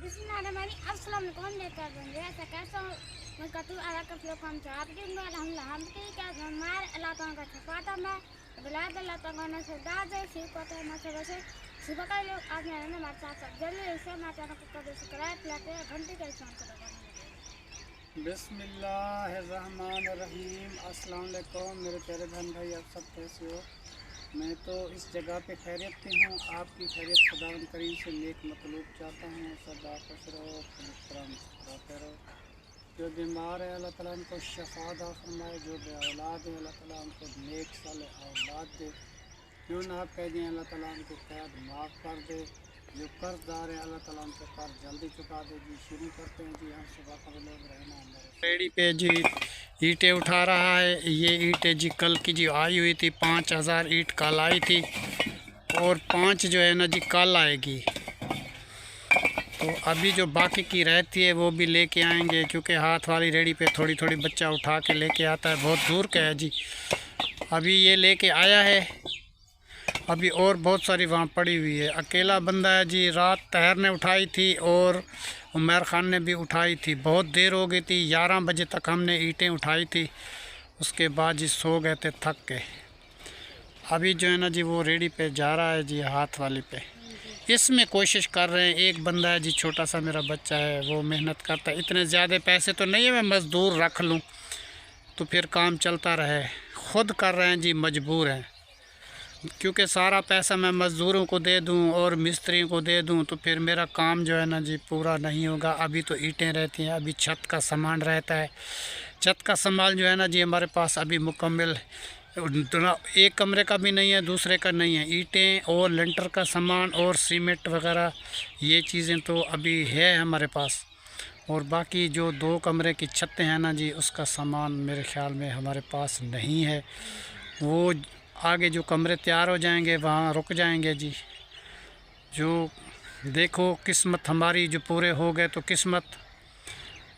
अस्सलाम वालेकुम लेकर बंदे ऐसा कैसा मैं कतु आला का फ्लो काम चाहत के मैं हम के क्या हमार अल्लाह ताला का छफाता मैं बिला अल्लाह ताला ने सदा दे सी को तो मैं सब से सुबह का लोग आज मैंने हमारे साथ जल्दी से मैं चैनल को कर सब्सक्राइब लाते घंटी का इस्तेमाल करो। बिस्मिल्लाहिर्रहमानिर्रहीम। अस्सलाम वालेकुम मेरे प्यारे बहन भाई, आप सब कैसे हो? मैं तो इस जगह पे खैरियत से हूँ। आपकी खैरियत खुदावंद करीम से नेक मतलूब चाहता हूँ। सदा खुश रहो, खुशराते रहो। जो बीमार है अल्लाह ताला उनको शफा अता फरमाए, जो बे औलाद है अल्लाह ताला उनको नेक साल औलाद दे, क्यों ना कह दें अल्लाह ताला उनको कैद माफ़ कर दे, जो कर्जदार है अल्लाह ताला उनके कर्ज जल्दी चुका दे। जी शुरू करते हैं जी। हम सुबह का लोग रहना रेडी पे जी ईंटें उठा रहा है। ये ईंटें जी कल की जी आई हुई थी, 5000 ईंट कल आई थी और 5 जो है ना जी कल आएगी। तो अभी जो बाकी की रहती है वो भी लेके आएंगे, क्योंकि हाथ वाली रेडी पे थोड़ी थोड़ी बच्चा उठा के लेके आता है, बहुत दूर का है जी। अभी ये लेके आया है, अभी और बहुत सारी वहाँ पड़ी हुई है। अकेला बंदा है जी। रात तहर ने उठाई थी और उमर ख़ान ने भी उठाई थी। बहुत देर हो गई थी, 11 बजे तक हमने ईंटें उठाई थी। उसके बाद जी सो गए थे थक के। अभी जो है ना जी वो रेडी पे जा रहा है जी, हाथ वाली पे। इसमें कोशिश कर रहे हैं, एक बंदा है जी छोटा सा मेरा बच्चा है, वो मेहनत करता है। इतने ज़्यादा पैसे तो नहीं है मैं मज़दूर रख लूँ तो फिर काम चलता रहे। ख़ुद कर रहे हैं जी, मजबूर हैं, क्योंकि सारा पैसा मैं मज़दूरों को दे दूं और मिस्त्रियों को दे दूं तो फिर मेरा काम जो है ना जी पूरा नहीं होगा। अभी तो ईंटें रहती हैं, अभी छत का सामान रहता है। छत का सामान जो है ना जी हमारे पास अभी मुकम्मल एक कमरे का भी नहीं है, दूसरे का नहीं है। ईंटें और लेंटर का सामान और सीमेंट वगैरह ये चीज़ें तो अभी है हमारे पास, और बाकी जो 2 कमरे की छतें हैं ना जी उसका सामान मेरे ख़्याल में हमारे पास नहीं है। वो आगे जो कमरे तैयार हो जाएंगे वहाँ रुक जाएंगे जी। जो देखो किस्मत हमारी, जो पूरे हो गए तो किस्मत,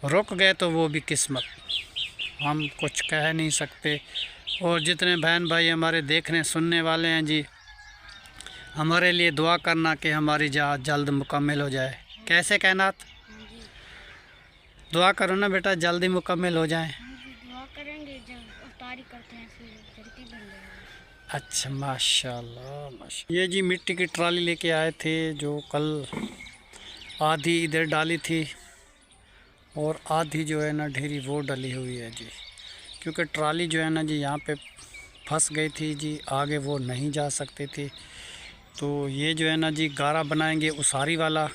रुक गए तो वो भी किस्मत, हम कुछ कह नहीं सकते। और जितने बहन भाई हमारे देखने सुनने वाले हैं जी, हमारे लिए दुआ करना कि हमारी जहाँ जल्द मुकम्मल हो जाए। कैसे कहना, दुआ करो ना बेटा जल्दी मुकम्मल हो जाए। दुआ करेंगे जब अफ्तारी करते हैं फिर जल्दी बन जाएगा। अच्छा माशाल्लाह माशाल्लाह। ये जी मिट्टी की ट्राली लेके आए थे, जो कल आधी इधर डाली थी और आधी जो है ना ढेरी वो डली हुई है जी, क्योंकि ट्राली जो है ना जी यहाँ पे फंस गई थी जी, आगे वो नहीं जा सकती थी। तो ये जो है ना जी गारा बनाएंगे उसारी वाला,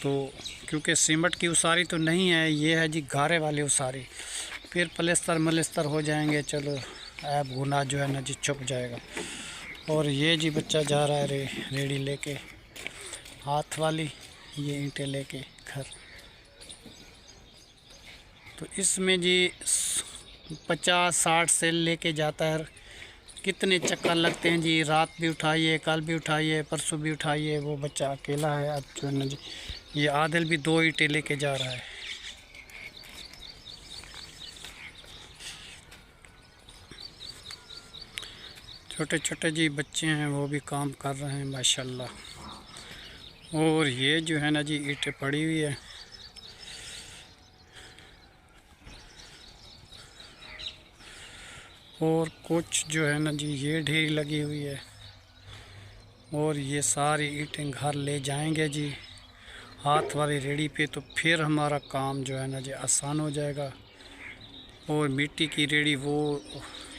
तो क्योंकि सीमेंट की उसारी तो नहीं है, ये है जी गारे वाली उसारी। फिर पलस्तर मलस्तर हो जाएंगे, चलो ऐब गुनाह जो है ना जी छुप जाएगा। और ये जी बच्चा जा रहा है रेडी लेके, हाथ वाली ये ईंटें लेके घर। तो इसमें जी 50-60 सेल लेके जाता है। कितने चक्कर लगते हैं जी, रात भी उठाइए, कल भी उठाइए, परसों भी उठाइए। वो बच्चा अकेला है। अब जो है ना जी ये आदिल भी 2 ईंटें लेके जा रहा है। छोटे छोटे जी बच्चे हैं, वो भी काम कर रहे हैं माशाल्लाह। और ये जो है ना जी ईंटें पड़ी हुई है, और कुछ जो है ना जी ये ढेरी लगी हुई है। और ये सारी ईंटें घर ले जाएंगे जी हाथ वाली रेडी पे, तो फिर हमारा काम जो है ना जी आसान हो जाएगा। और मिट्टी की रेडी वो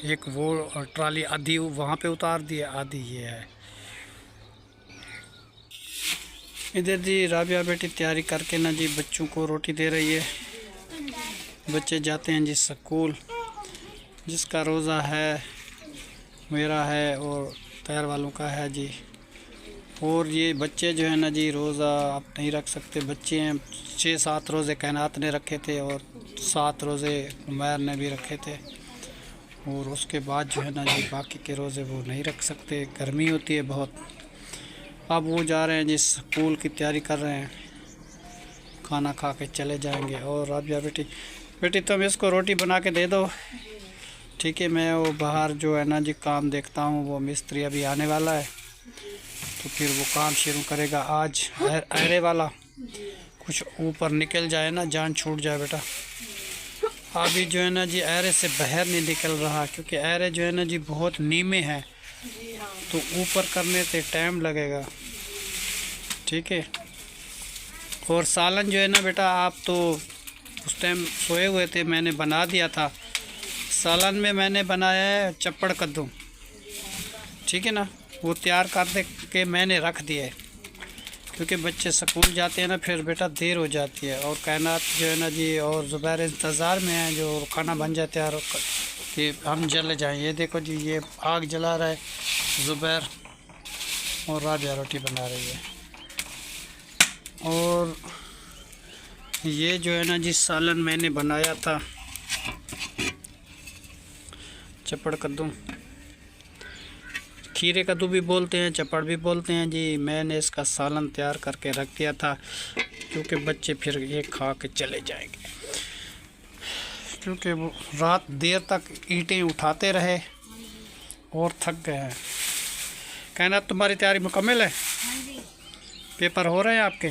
एक वो ट्राली आधी वहाँ पे उतार दी है, आधी ये है। इधर जी राबिया बेटी तैयारी करके ना जी बच्चों को रोटी दे रही है। बच्चे जाते हैं जी स्कूल, जिसका रोज़ा है, मेरा है और तैयार वालों का है जी। और ये बच्चे जो है ना जी रोज़ा आप नहीं रख सकते। बच्चे हैं 6-7 रोज़े कायनात ने रखे थे और 7 रोज़े उमैर ने भी रखे थे, और उसके बाद जो है ना जी बाकी के रोज़े वो नहीं रख सकते, गर्मी होती है बहुत। अब वो जा रहे हैं जी स्कूल की तैयारी कर रहे हैं, खाना खा के चले जाएंगे। और राबिया बेटी तुम इसको रोटी बना के दे दो, ठीक है? मैं वो बाहर जो है ना जी काम देखता हूँ, वो मिस्त्री अभी आने वाला है तो फिर वो काम शुरू करेगा आज अहरे वाला। कुछ ऊपर निकल जाए ना, जान छूट जाए बेटा। अभी जो है ना जी एरे से बाहर नहीं निकल रहा, क्योंकि एरे जो है ना जी बहुत नीमे हैं, तो ऊपर करने से टाइम लगेगा। ठीक है। और सालन जो है ना बेटा, आप तो उस टाइम सोए हुए थे, मैंने बना दिया था। सालन में मैंने बनाया है चप्पड़ कद्दू, ठीक है ना, वो तैयार कर दे के मैंने रख दिया है, क्योंकि बच्चे स्कूल जाते हैं ना, फिर बेटा देर हो जाती है। और कायनात जो है ना जी और ज़ुबैर इंतज़ार में है जो खाना बन जाए तैयार कि हम जल जाएं। ये देखो जी, ये आग जला रहा है ज़ुबैर, और राबिया रोटी बना रही है। और ये जो है ना जी सालन मैंने बनाया था चप्पड़ कद्दू, खीरे कद्दू भी बोलते हैं, चप्पड़ भी बोलते हैं जी। मैंने इसका सालन तैयार करके रख दिया था, क्योंकि बच्चे फिर ये खा के चले जाएंगे, क्योंकि वो रात देर तक ईंटें उठाते रहे और थक गए हैं। कहना तुम्हारी तैयारी मुकम्मल है? हाँ जी। पेपर हो रहे हैं आपके?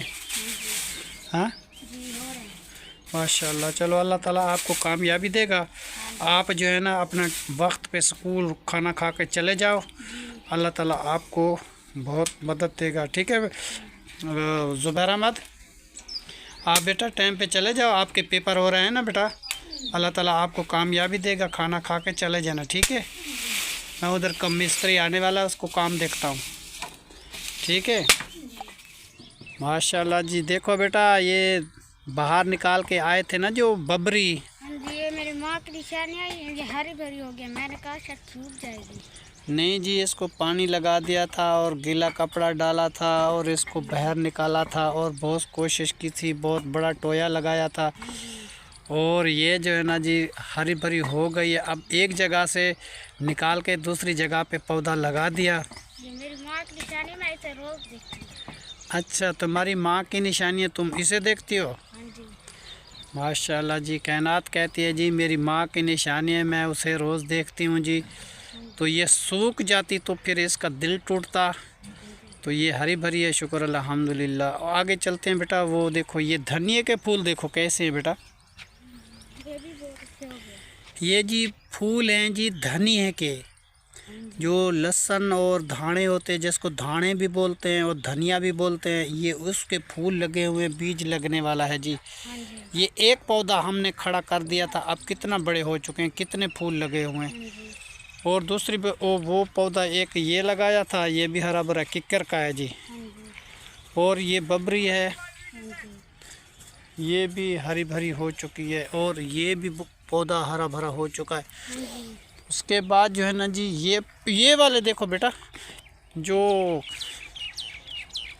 हाँ जी हो रहे हैं। माशाल्लाह। चलो अल्लाह ताला आपको कामयाबी देगा। आप जो है ना अपना वक्त पे स्कूल खाना खा के चले जाओ, अल्लाह ताला आपको बहुत मदद देगा। ठीक है ज़ुबैर अहमद, आप बेटा टाइम पे चले जाओ, आपके पेपर हो रहे हैं ना बेटा, अल्लाह ताला आपको कामयाबी देगा। खाना खा के चले जाना, ठीक है। मैं उधर कम मिस्त्री आने वाला है, उसको काम देखता हूँ, ठीक है। माशाल्लाह जी। देखो बेटा, ये बाहर निकाल के आए थे ना जो बबरी, हाँ जी, ये मेरी माँ की निशानी है, ये हरी भरी हो गया, मैंने कहा शायद सूख जाएगी। नहीं जी, इसको पानी लगा दिया था और गीला कपड़ा डाला था और इसको बाहर निकाला था और बहुत कोशिश की थी, बहुत बड़ा टोया लगाया था, और ये जो है ना जी हरी भरी हो गई है। अब एक जगह से निकाल के दूसरी जगह पे पौधा लगा दिया। ये मेरी माँ की निशानी, मैं इसे रोज देखती हूँ। अच्छा, तुम्हारी माँ की निशानी है, तुम इसे देखती हो? हाँ जी। माशाल्लाह जी। कायनात कहती है जी मेरी माँ की निशानी है, मैं उसे रोज़ देखती हूँ जी। तो ये सूख जाती तो फिर इसका दिल टूटता, तो ये हरी भरी है, शुक्र अल्हम्दुलिल्लाह। और आगे चलते हैं बेटा। वो देखो ये धनिए के फूल देखो कैसे हैं बेटा, ये भी बहुत अच्छे हो गए। ये जी फूल हैं जी धनिए के, जो लहसुन और धाने होते हैं, जिसको धाने भी बोलते हैं और धनिया भी बोलते हैं, ये उसके फूल लगे हुए, बीज लगने वाला है जी। हाँ जी। ये एक पौधा हमने खड़ा कर दिया था, अब कितना बड़े हो चुके हैं, कितने फूल लगे हुए हैं। हाँ जी। और दूसरी वो पौधा एक ये लगाया था, ये भी हरा भरा किक्कर का है जी। हाँ जी। और ये बबरी है, हाँ जी। ये भी हरी भरी हो चुकी है, और ये भी पौधा हरा भरा हो चुका है। हाँ जी। उसके बाद जो है ना जी ये वाले देखो बेटा, जो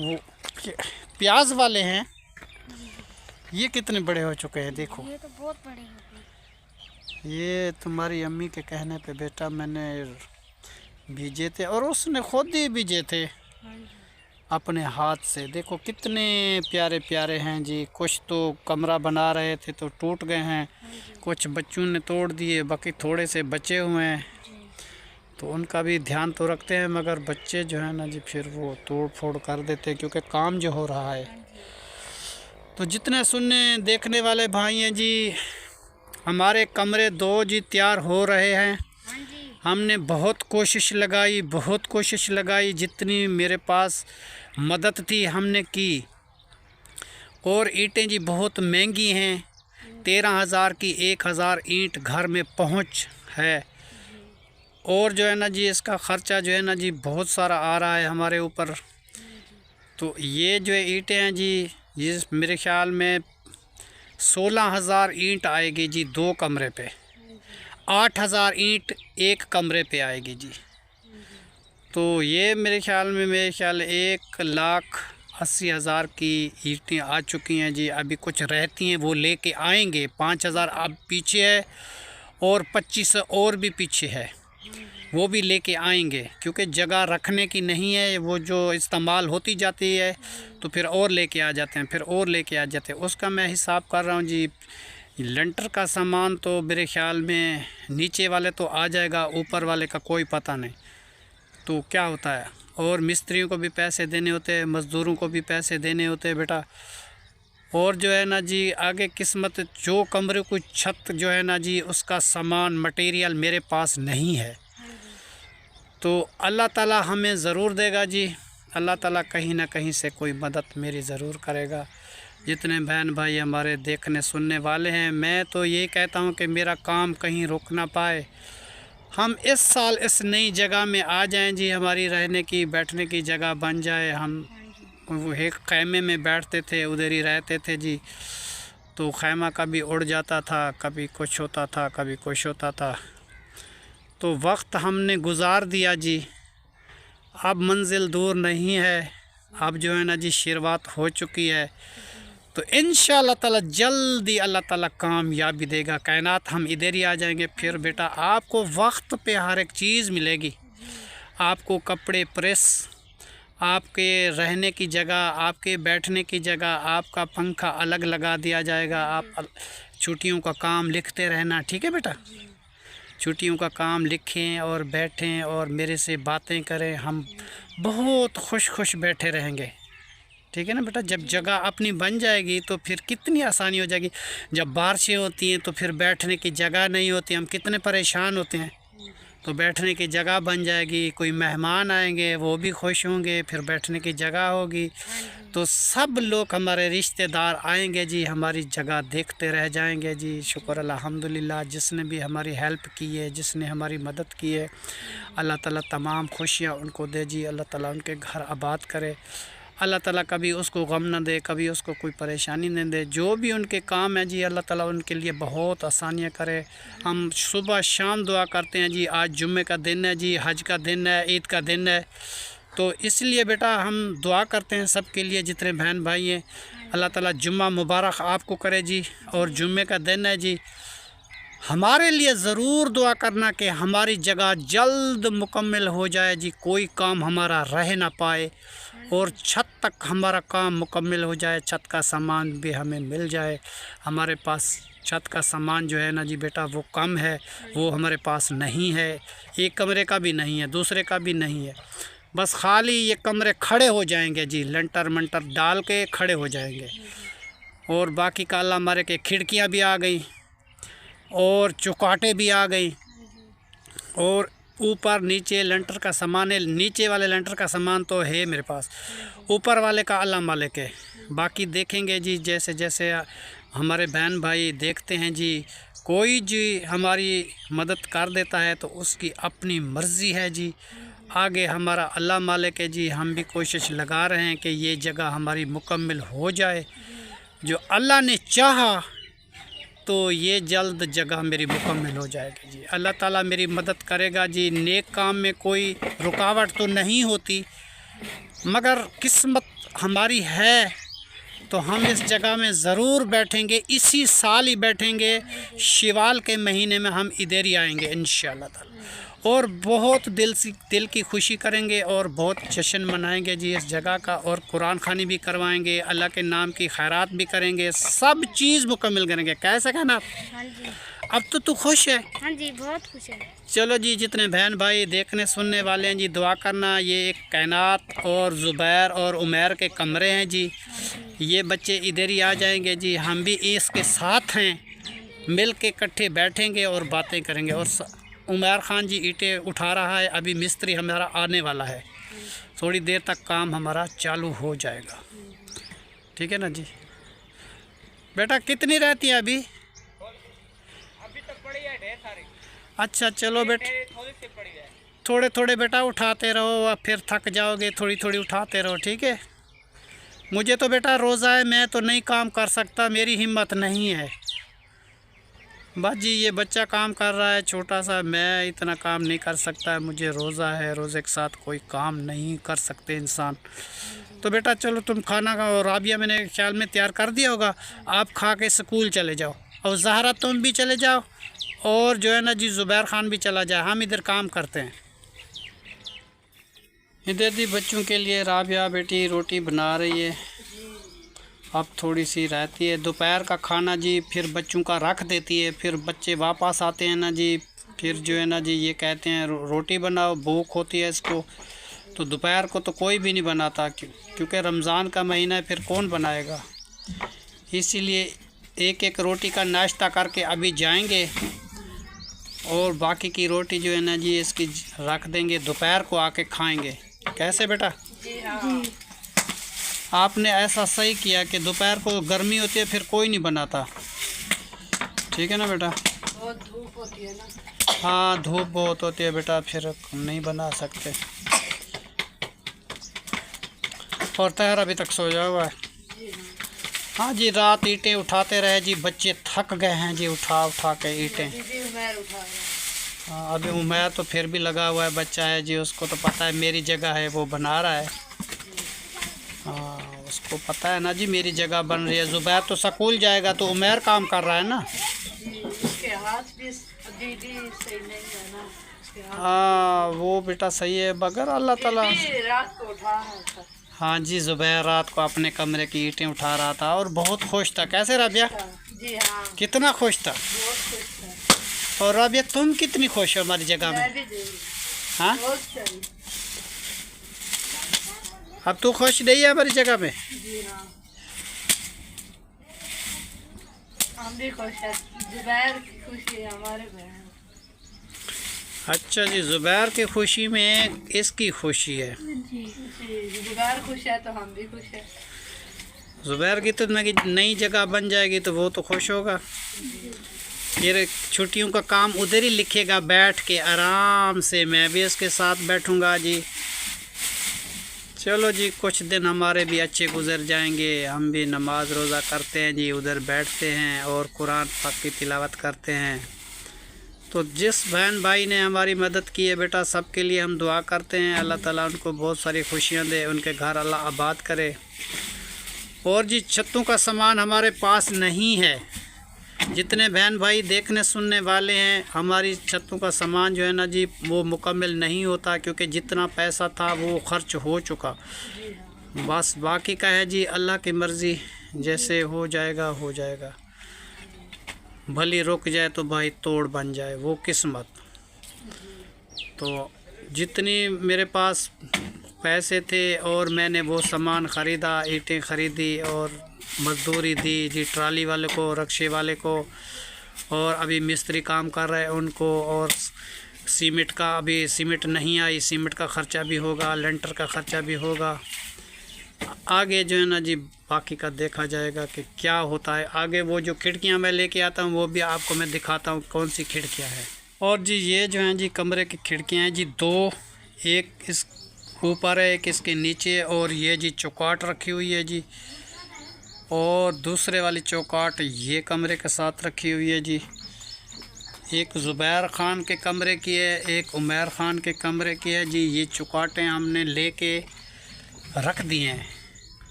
वो प्याज वाले हैं, ये कितने बड़े हो चुके हैं देखो। ये तो बहुत बड़े हो गए। ये तुम्हारी अम्मी के कहने पे बेटा मैंने बीजे थे, और उसने खुद ही बीजे थे हाँ जी। अपने हाथ से। देखो कितने प्यारे प्यारे हैं जी। कुछ तो कमरा बना रहे थे तो टूट गए हैं, कुछ बच्चों ने तोड़ दिए, बाकी थोड़े से बचे हुए हैं, तो उनका भी ध्यान तो रखते हैं, मगर बच्चे जो है ना जी फिर वो तोड़ फोड़ कर देते हैं, क्योंकि काम जो हो रहा है। तो जितने सुनने देखने वाले भाई हैं जी, हमारे कमरे 2 जी तैयार हो रहे हैं। हाँ जी। हमने बहुत कोशिश लगाई, बहुत कोशिश लगाई, जितनी मेरे पास मदद थी हमने की। और ईंटें जी बहुत महंगी हैं, 13,000 की 1,000 ईंट घर में पहुंच है। और जो है ना जी इसका ख़र्चा जो है ना जी बहुत सारा आ रहा है हमारे ऊपर। तो ये जो ईंटें हैं जी, ये मेरे ख़्याल में 16,000 ईंट आएगी जी 2 कमरे पे, 8,000 ईंट 1 कमरे पे आएगी जी। तो ये मेरे ख़्याल में 1,80,000 की ईंटें आ चुकी हैं जी। अभी कुछ रहती हैं, वो लेके आएंगे। 5,000 अब पीछे है और 25 और भी पीछे है, वो भी लेके आएंगे, क्योंकि जगह रखने की नहीं है, वो जो इस्तेमाल होती जाती है तो फिर और लेके आ जाते हैं, फिर और लेके आ जाते हैं। उसका मैं हिसाब कर रहा हूँ जी। लेंटर का सामान तो मेरे ख़्याल में नीचे वाले तो आ जाएगा, ऊपर वाले का कोई पता नहीं। तो क्या होता है, और मिस्त्रियों को भी पैसे देने होते हैं, मज़दूरों को भी पैसे देने होते हैं बेटा। और जो है ना जी आगे किस्मत, जो कमरे को छत जो है ना जी उसका सामान मटेरियल मेरे पास नहीं है। तो अल्लाह ताला हमें ज़रूर देगा जी। अल्लाह ताला कहीं ना कहीं से कोई मदद मेरी ज़रूर करेगा। जितने बहन भाई हमारे देखने सुनने वाले हैं, मैं तो ये कहता हूँ कि मेरा काम कहीं रुक ना पाए। हम इस साल इस नई जगह में आ जाएं जी, हमारी रहने की बैठने की जगह बन जाए। हम वो एक खैमे में बैठते थे, उधर ही रहते थे जी। तो खैमा कभी उड़ जाता था, कभी कुछ होता था, कभी कुछ होता था। तो वक्त हमने गुजार दिया जी। अब मंजिल दूर नहीं है, अब जो है ना जी शुरुआत हो चुकी है। तो इंशाअल्लाह ताला जल्दी अल्लाह ताला कामयाबी देगा। कायनात हम इधर ही आ जाएंगे। फिर बेटा आपको वक्त पे हर एक चीज़ मिलेगी। आपको कपड़े प्रेस, आपके रहने की जगह, आपके बैठने की जगह, आपका पंखा अलग लगा दिया जाएगा। आप छुट्टियों का काम लिखते रहना, ठीक है बेटा। छुट्टियों का काम लिखें और बैठें और मेरे से बातें करें। हम बहुत खुश बैठे रहेंगे, ठीक है ना बेटा। जब जगह अपनी बन जाएगी तो फिर कितनी आसानी हो जाएगी। जब बारिशें होती हैं तो फिर बैठने की जगह नहीं होती, हम कितने परेशान होते हैं। तो बैठने की जगह बन जाएगी, कोई मेहमान आएंगे वो भी खुश होंगे, फिर बैठने की जगह होगी। तो सब लोग हमारे रिश्तेदार आएंगे जी, हमारी जगह देखते रह जाएंगे जी। शुक्र अल्हम्दुलिल्लाह, जिसने भी हमारी हेल्प की है, जिसने हमारी मदद की है, अल्लाह ताला तमाम खुशियाँ उनको दे जी। अल्लाह ताला उनके घर आबाद करे। अल्लाह ताला कभी उसको गम न दे, कभी उसको कोई परेशानी न दे। जो भी उनके काम है जी, अल्लाह ताला उनके लिए बहुत आसानियाँ करे। हम सुबह शाम दुआ करते हैं जी। आज जुम्मे का दिन है जी, हज का दिन है, ईद का दिन है। तो इसलिए बेटा हम दुआ करते हैं सबके लिए, जितने बहन भाई हैं। अल्लाह ताला जुम्मा मुबारक आपको करे जी। और जुम्मे का दिन है जी, हमारे लिए ज़रूर दुआ करना कि हमारी जगह जल्द मुकम्मल हो जाए जी, कोई काम हमारा रह ना पाए और छत तक हमारा काम मुकम्मल हो जाए, छत का सामान भी हमें मिल जाए। हमारे पास छत का सामान जो है ना जी बेटा वो कम है, वो हमारे पास नहीं है। एक कमरे का भी नहीं है, दूसरे का भी नहीं है। बस खाली ये कमरे खड़े हो जाएंगे जी, लंटर मंटर डाल के खड़े हो जाएंगे। और बाकी का अल्लाह हमारे के खिड़कियाँ भी आ गई और चौकाटे भी आ गई और ऊपर नीचे लेंटर का सामान है। नीचे वाले लेंटर का सामान तो है मेरे पास, ऊपर वाले का अल्लाह मालिक है। बाकी देखेंगे जी, जैसे जैसे हमारे बहन भाई देखते हैं जी, कोई जी हमारी मदद कर देता है तो उसकी अपनी मर्ज़ी है जी। आगे हमारा अल्लाह मालिक है जी। हम भी कोशिश लगा रहे हैं कि ये जगह हमारी मुकम्मल हो जाए। जो अल्लाह ने चाहा तो ये जल्द जगह मेरी मुकम्मल हो जाएगी जी। अल्लाह ताला मेरी मदद करेगा जी। नेक काम में कोई रुकावट तो नहीं होती, मगर किस्मत हमारी है तो हम इस जगह में ज़रूर बैठेंगे। इसी साल ही बैठेंगे, शवाल के महीने में हम इधर ही आएंगे इंशाअल्लाह ताला। और बहुत दिल की खुशी करेंगे और बहुत जश्न मनाएंगे जी इस जगह का। और कुरान खानी भी करवाएंगे, अल्लाह के नाम की खैरात भी करेंगे, सब चीज़ मुकम्मल करेंगे। कैसा कहना? हाँ जी। अब तो तू खुश है? हाँ जी, बहुत खुश है। चलो जी, जितने बहन भाई देखने सुनने वाले हैं जी, दुआ करना। ये एक कायनात और ज़ुबैर और उमैर के कमरे हैं जी। ये बच्चे इधर ही आ जाएंगे जी, हम भी इसके साथ हैं, मिल के इकट्ठे बैठेंगे और बातें करेंगे। और उमैर ख़ान जी ईंटें उठा रहा है, अभी मिस्त्री हमारा आने वाला है, थोड़ी देर तक काम हमारा चालू हो जाएगा, ठीक है ना जी। बेटा कितनी रहती है अभी? अभी तो पड़ी है ढेर सारी। अच्छा चलो बेटा, थोड़ी सी पड़ी है। थोड़े थोड़े बेटा उठाते रहो, और फिर थक जाओगे, थोड़ी थोड़ी उठाते रहो, ठीक है। मुझे तो बेटा रोज़ा है, मैं तो नहीं काम कर सकता, मेरी हिम्मत नहीं है। बस जी ये बच्चा काम कर रहा है छोटा सा, मैं इतना काम नहीं कर सकता, मुझे रोज़ा है, रोज़े के साथ कोई काम नहीं कर सकते इंसान। तो बेटा चलो तुम खाना खाओ, राबिया मैंने ख्याल में तैयार कर दिया होगा, आप खा के स्कूल चले जाओ। और ज़हरा तुम भी चले जाओ, और जो है ना जी ज़ुबैर ख़ान भी चला जाए, हम इधर काम करते हैं। इधर भी बच्चों के लिए राबिया बेटी रोटी बना रही है, अब थोड़ी सी रहती है। दोपहर का खाना जी फिर बच्चों का रख देती है, फिर बच्चे वापस आते हैं ना जी, फिर जो है ना जी ये कहते हैं रोटी बनाओ, भूख होती है इसको। तो दोपहर को तो कोई भी नहीं बनाता, क्योंकि रमज़ान का महीना है, फिर कौन बनाएगा। इसीलिए एक एक रोटी का नाश्ता करके अभी जाएंगे और बाकी की रोटी जो है ना जी इसकी रख देंगे, दोपहर को आके खाएंगे। कैसे बेटा? जी। आपने ऐसा सही किया कि दोपहर को गर्मी होती है फिर कोई नहीं बनाता, ठीक है ना बेटा? बहुत धूप होती है ना। हाँ धूप बहुत होती है बेटा, फिर हम नहीं बना सकते। और तहर अभी तक सोया हुआ है। हाँ जी, रात ईंटें उठाते रहे जी, बच्चे थक गए हैं जी उठा उठा के ईंटें। हाँ अभी उमैर तो फिर भी लगा हुआ है, बच्चा है जी, उसको तो पता है मेरी जगह है, वो बना रहा है। हाँ उसको पता है ना जी मेरी जगह बन रही है। जुबैर तो स्कूल जाएगा तो उमैर काम कर रहा है ना। उसके हाथ भी दीदी सही नहीं है ना, उसके हाथ हाँ वो बेटा सही है, मगर अल्लाह ताला। रात को उठा रहा था। हाँ जी, जुबैर रात को अपने कमरे की ईंटें उठा रहा था और बहुत खुश था। कैसे राबिया? जी हाँ, कितना खुश था। बहुत खुश था। और राबिया तुम कितनी खुश हो हमारी जगह मैं में? भी दे रही, हाँ बहुत सही। अब तू खुश नहीं है हमारी जगह में? जी हाँ, हम भी खुश हैं। जुबैर की खुशी है हमारे बहन। अच्छा जी, जुबैर की खुशी में इसकी खुशी है। जी, जुबैर खुश है तो हम भी खुश हैं। जुबैर की तो नई जगह बन जाएगी तो वो तो खुश होगा। ये छुट्टियों का काम उधर ही लिखेगा बैठ के आराम से, मैं भी इसके साथ बैठूंगा जी। चलो जी, कुछ दिन हमारे भी अच्छे गुजर जाएंगे, हम भी नमाज रोज़ा करते हैं जी, उधर बैठते हैं और कुरान पाक की तिलावत करते हैं। तो जिस बहन भाई ने हमारी मदद की है बेटा, सबके लिए हम दुआ करते हैं, अल्लाह ताला उनको बहुत सारी खुशियां दे, उनके घर अल्लाह आबाद करे। और जी छतों का सामान हमारे पास नहीं है, जितने बहन भाई देखने सुनने वाले हैं, हमारी छतों का सामान जो है ना जी वो मुकम्मल नहीं होता, क्योंकि जितना पैसा था वो खर्च हो चुका। बस बाकी का है जी अल्लाह की मर्ज़ी, जैसे हो जाएगा हो जाएगा। भली रुक जाए तो भाई तोड़ बन जाए, वो किस्मत। तो जितनी मेरे पास पैसे थे और मैंने वो सामान ख़रीदा, ईंटें ख़रीदी और मजदूरी दी जी ट्राली वाले को, रक्शे वाले को, और अभी मिस्त्री काम कर रहे हैं उनको, और सीमेंट का अभी सीमेंट नहीं आई, सीमेंट का ख़र्चा भी होगा, लेंटर का ख़र्चा भी होगा। आगे जो है ना जी बाकी का देखा जाएगा कि क्या होता है आगे। वो जो खिड़कियां मैं लेके आता हूँ वो भी आपको मैं दिखाता हूँ कौन सी खिड़कियां हैं। और जी ये जो हैं जी कमरे की खिड़कियां हैं जी दो, एक इस ऊपर है एक इसके नीचे, और ये जी चौकाट रखी हुई है जी, और दूसरे वाली चौकाट ये कमरे के साथ रखी हुई है जी। एक ज़ुबैर ख़ान के कमरे की है, एक उमैर ख़ान के कमरे की है जी। ये चौकाटें हमने लेके रख दिए हैं,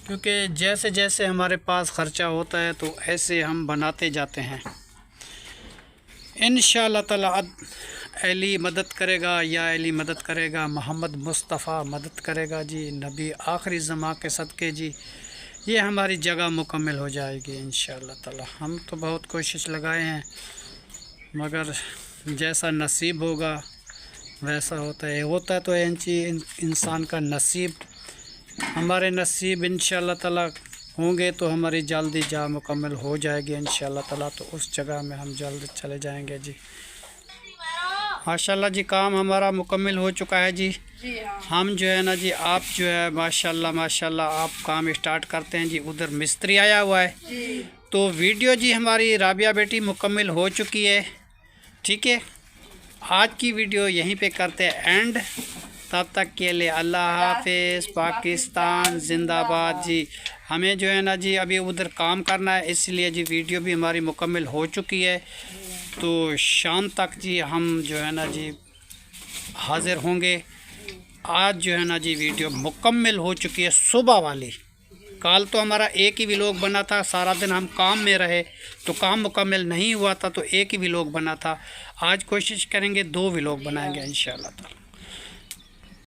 क्योंकि जैसे जैसे हमारे पास ख़र्चा होता है तो ऐसे हम बनाते जाते हैं। इंशाअल्लाह ताला अली मदद करेगा, या अली मदद करेगा, मोहम्मद मुस्तफ़ा मदद करेगा जी, नबी आखिरी ज़मा के सदक़े जी ये हमारी जगह मुकम्मल हो जाएगी इंशाअल्लाह ताला। हम तो बहुत कोशिश लगाए हैं, मगर जैसा नसीब होगा वैसा होता है तो इंसान का नसीब। हमारे नसीब इंशाअल्लाह ताला होंगे तो हमारी जल्दी जा मुकम्मल हो जाएगी इंशाअल्लाह ताला, तो उस जगह में हम जल्द चले जाएंगे जी। माशाअल्लाह जी काम हमारा मुकम्मल हो चुका है जी। हम जो है ना जी आप जो है माशाअल्लाह माशाअल्लाह आप काम स्टार्ट करते हैं जी। उधर मिस्त्री आया हुआ है तो वीडियो जी हमारी राबिया बेटी मुकम्मल हो चुकी है, ठीक है। आज की वीडियो यहीं पे करते हैं एंड। तब तक के लिए अल्लाह हाफिज़, पाकिस्तान जिंदाबाद जी। हमें जो है ना जी अभी उधर काम करना है, इसलिए जी वीडियो भी हमारी मुकम्मल हो चुकी है, तो शाम तक जी हम जो है ना जी हाज़िर होंगे। आज जो है ना जी वीडियो मुकम्मल हो चुकी है सुबह वाली। कल तो हमारा एक ही व्लॉग बना था, सारा दिन हम काम में रहे तो काम मुकम्मल नहीं हुआ था, तो एक ही व्लॉग बना था। आज कोशिश करेंगे 2 व्लॉग बनाएंगे इंशाअल्लाह ताला।